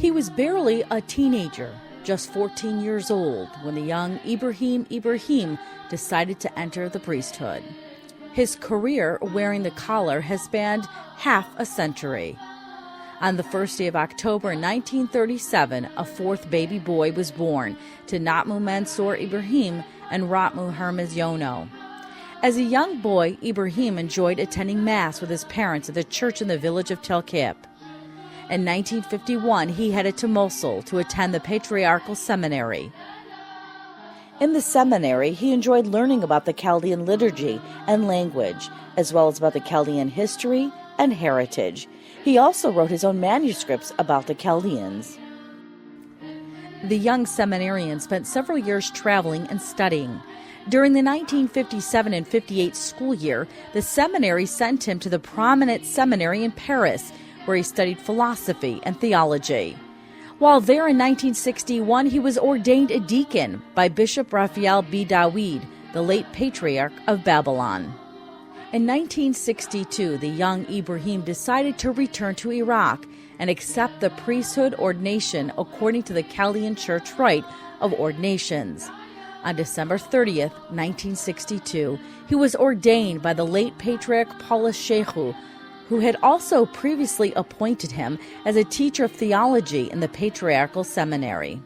He was barely a teenager, just 14 years old, when the young Ibrahim decided to enter the priesthood. His career wearing the collar has spanned half a century. On the first day of October 1937, a fourth baby boy was born to Natmu Mansour Ibrahim and Ratmu Hermes Yono. As a young boy, Ibrahim enjoyed attending Mass with his parents at the church in the village of Telkip. In 1951, he headed to Mosul to attend the Patriarchal Seminary. In the seminary, he enjoyed learning about the Chaldean liturgy and language, as well as about the Chaldean history and heritage. He also wrote his own manuscripts about the Chaldeans. The young seminarian spent several years traveling and studying. During the 1957 and 58 school year, the seminary sent him to the prominent seminary in Paris, where he studied philosophy and theology. While there in 1961, he was ordained a deacon by Bishop Raphael B. Dawid, the late Patriarch of Babylon. In 1962, the young Ibrahim decided to return to Iraq and accept the priesthood ordination according to the Chaldean church rite of ordinations. On December 30th, 1962, he was ordained by the late Patriarch Paulus Shehu, who had also previously appointed him as a teacher of theology in the Patriarchal Seminary.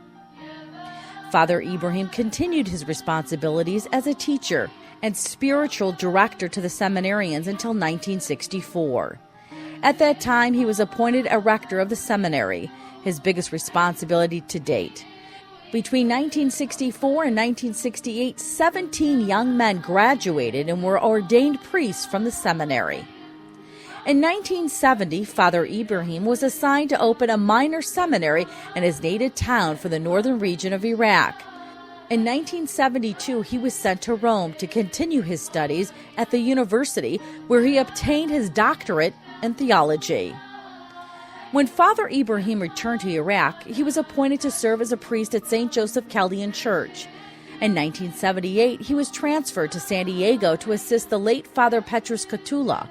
Father Ibrahim continued his responsibilities as a teacher and spiritual director to the seminarians until 1964. At that time, he was appointed a rector of the seminary, his biggest responsibility to date. Between 1964 and 1968, 17 young men graduated and were ordained priests from the seminary. In 1970, Father Ibrahim was assigned to open a minor seminary in his native town for the northern region of Iraq. In 1972, he was sent to Rome to continue his studies at the university, where he obtained his doctorate in theology. When Father Ibrahim returned to Iraq, he was appointed to serve as a priest at St. Joseph Chaldean Church. In 1978, he was transferred to San Diego to assist the late Father Petrus Catula.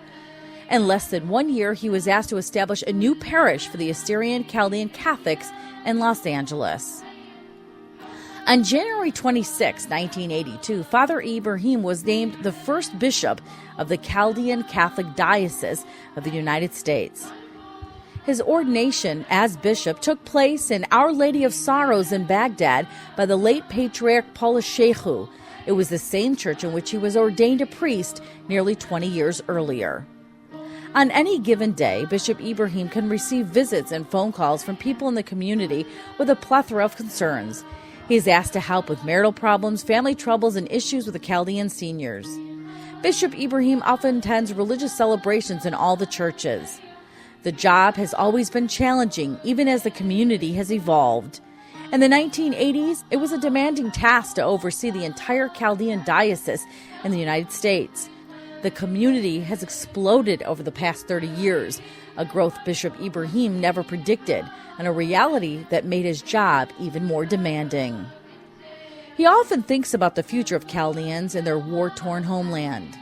In less than 1 year, he was asked to establish a new parish for the Assyrian Chaldean Catholics in Los Angeles. On January 26, 1982, Father Ibrahim was named the first bishop of the Chaldean Catholic Diocese of the United States. His ordination as bishop took place in Our Lady of Sorrows in Baghdad by the late Patriarch Paulus Shehu. It was the same church in which he was ordained a priest nearly 20 years earlier. On any given day, Bishop Ibrahim can receive visits and phone calls from people in the community with a plethora of concerns. He is asked to help with marital problems, family troubles, and issues with the Chaldean seniors. Bishop Ibrahim often attends religious celebrations in all the churches. The job has always been challenging, even as the community has evolved. In the 1980s, it was a demanding task to oversee the entire Chaldean diocese in the United States. The community has exploded over the past 30 years, a growth Bishop Ibrahim never predicted, and a reality that made his job even more demanding. He often thinks about the future of Chaldeans in their war-torn homeland.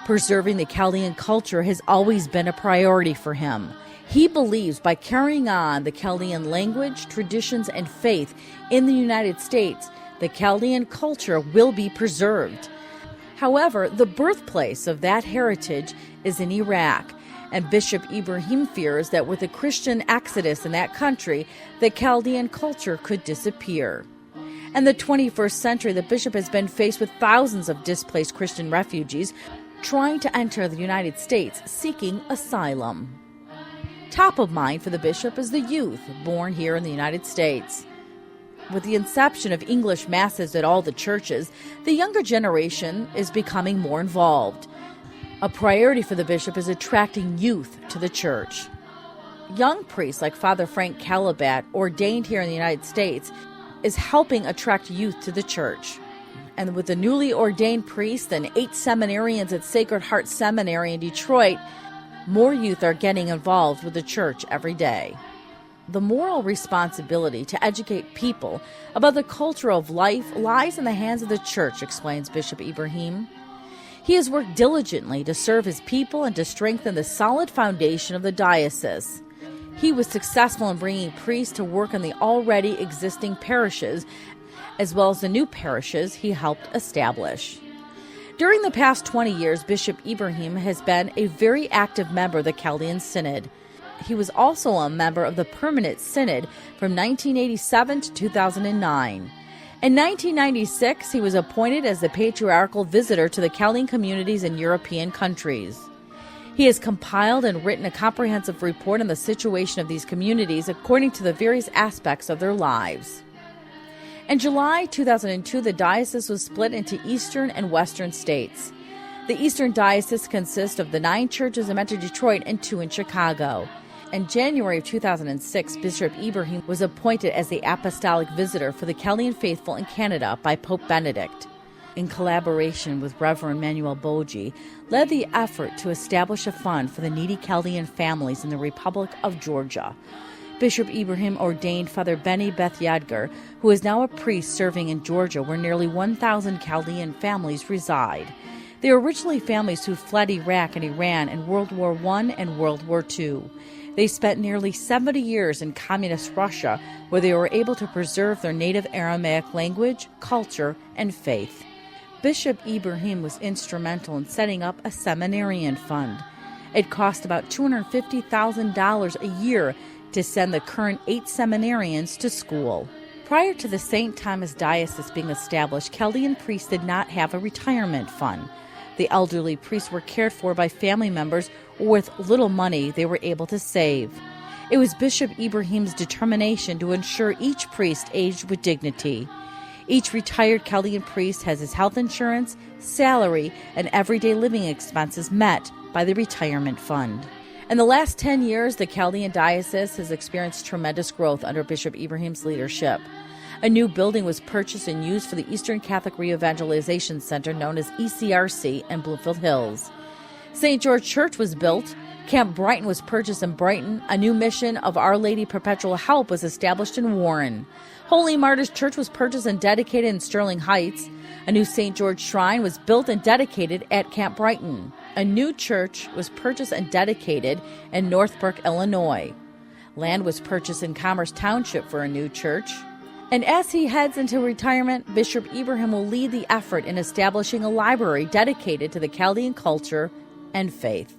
Preserving the Chaldean culture has always been a priority for him. He believes by carrying on the Chaldean language, traditions, and faith in the United States, the Chaldean culture will be preserved. However, the birthplace of that heritage is in Iraq, and Bishop Ibrahim fears that with the Christian exodus in that country, the Chaldean culture could disappear. In the 21st century, the bishop has been faced with thousands of displaced Christian refugees trying to enter the United States seeking asylum. Top of mind for the bishop is the youth born here in the United States. With the inception of English masses at all the churches, the younger generation is becoming more involved. A priority for the bishop is attracting youth to the church. Young priests like Father Frank Calabat, ordained here in the United States, is helping attract youth to the church. And with the newly ordained priests and 8 seminarians at Sacred Heart Seminary in Detroit, more youth are getting involved with the church every day. The moral responsibility to educate people about the culture of life lies in the hands of the church, explains Bishop Ibrahim. He has worked diligently to serve his people and to strengthen the solid foundation of the diocese. He was successful in bringing priests to work in the already existing parishes, as well as the new parishes he helped establish. During the past 20 years, Bishop Ibrahim has been a very active member of the Chaldean Synod. He was also a member of the Permanent Synod from 1987 to 2009. In 1996, he was appointed as the patriarchal visitor to the Chaldean communities in European countries. He has compiled and written a comprehensive report on the situation of these communities according to the various aspects of their lives. In July 2002, the diocese was split into eastern and western states. The eastern diocese consists of the 9 churches in Metro Detroit and 2 in Chicago. In January of 2006, Bishop Ibrahim was appointed as the apostolic visitor for the Chaldean faithful in Canada by Pope Benedict. In collaboration with Reverend Manuel Boji, led the effort to establish a fund for the needy Chaldean families in the Republic of Georgia. Bishop Ibrahim ordained Father Benny Beth Yadgar, who is now a priest serving in Georgia, where nearly 1,000 Chaldean families reside. They are originally families who fled Iraq and Iran in World War I and World War II. They spent nearly 70 years in communist Russia, where they were able to preserve their native Aramaic language, culture, and faith. Bishop Ibrahim was instrumental in setting up a seminarian fund. It cost about $250,000 a year to send the current 8 seminarians to school. Prior to the St. Thomas Diocese being established, Chaldean priests did not have a retirement fund. The elderly priests were cared for by family members, or with little money they were able to save. It was Bishop Ibrahim's determination to ensure each priest aged with dignity. Each retired Chaldean priest has his health insurance, salary, and everyday living expenses met by the retirement fund. In the last 10 years, the Chaldean Diocese has experienced tremendous growth under Bishop Ibrahim's leadership. A new building was purchased and used for the Eastern Catholic Re-Evangelization Center, known as ECRC, in Bloomfield Hills. St. George Church was built. Camp Brighton was purchased in Brighton. A new mission of Our Lady Perpetual Help was established in Warren. Holy Martyrs Church was purchased and dedicated in Sterling Heights. A new St. George Shrine was built and dedicated at Camp Brighton. A new church was purchased and dedicated in Northbrook, Illinois. Land was purchased in Commerce Township for a new church. And as he heads into retirement, Bishop Ibrahim will lead the effort in establishing a library dedicated to the Chaldean culture and faith.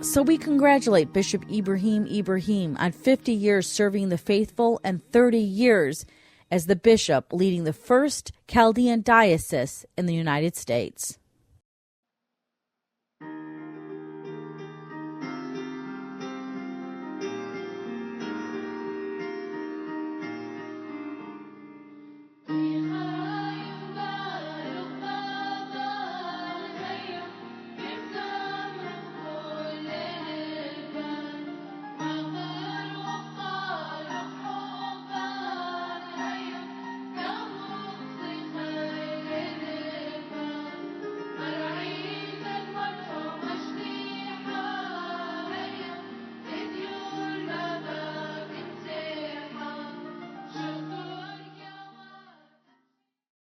So we congratulate Bishop Ibrahim on 50 years serving the faithful and 30 years as the bishop leading the first Chaldean diocese in the United States.